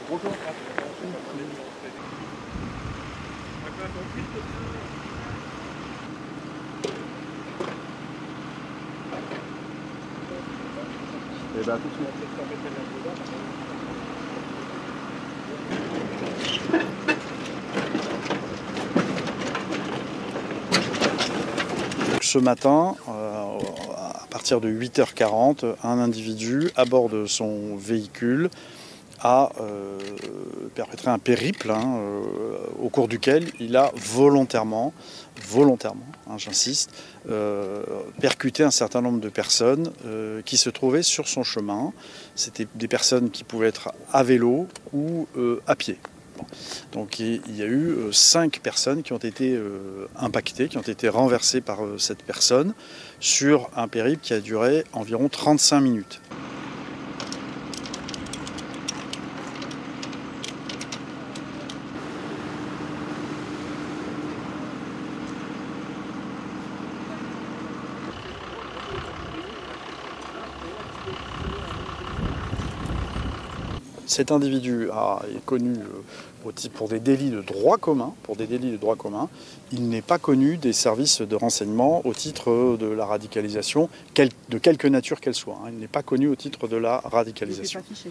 Et ben, tout de suite. Ce matin, à partir de 8h40, un individu à bord de son véhicule a perpétré un périple au cours duquel il a volontairement, j'insiste, percuté un certain nombre de personnes qui se trouvaient sur son chemin. C'était des personnes qui pouvaient être à vélo ou à pied. Donc il y a eu 5 personnes qui ont été impactées, qui ont été renversées par cette personne sur un périple qui a duré environ 35 minutes. Cet individu est connu pour des délits de droit commun. Il n'est pas connu des services de renseignement au titre de la radicalisation, de quelque nature qu'elle soit. Il n'est pas connu au titre de la radicalisation. Il n'était pas fiché.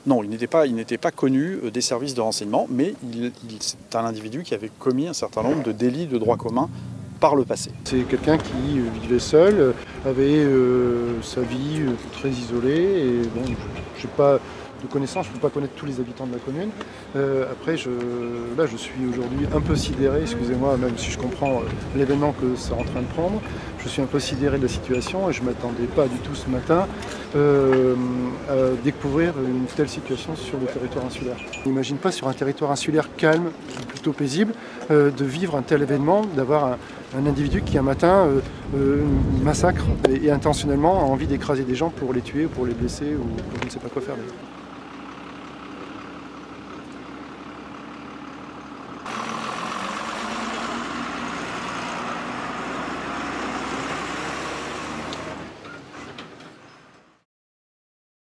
Non, il n'était pas connu des services de renseignement, mais c'est un individu qui avait commis un certain nombre de délits de droit commun par le passé. C'est quelqu'un qui vivait seul, avait sa vie très isolée, et bon, je n'ai pas de connaissances, je ne peux pas connaître tous les habitants de la commune. Après, je suis aujourd'hui un peu sidéré, excusez-moi, même si je comprends l'événement que c'est en train de prendre. Je suis un peu sidéré de la situation et je ne m'attendais pas du tout ce matin à découvrir une telle situation sur le territoire insulaire. Je n'imagine pas sur un territoire insulaire calme, plutôt paisible, de vivre un tel événement, d'avoir un individu qui un matin massacre et intentionnellement a envie d'écraser des gens pour les tuer, pour les blesser ou je ne sais pas quoi faire d'ailleurs.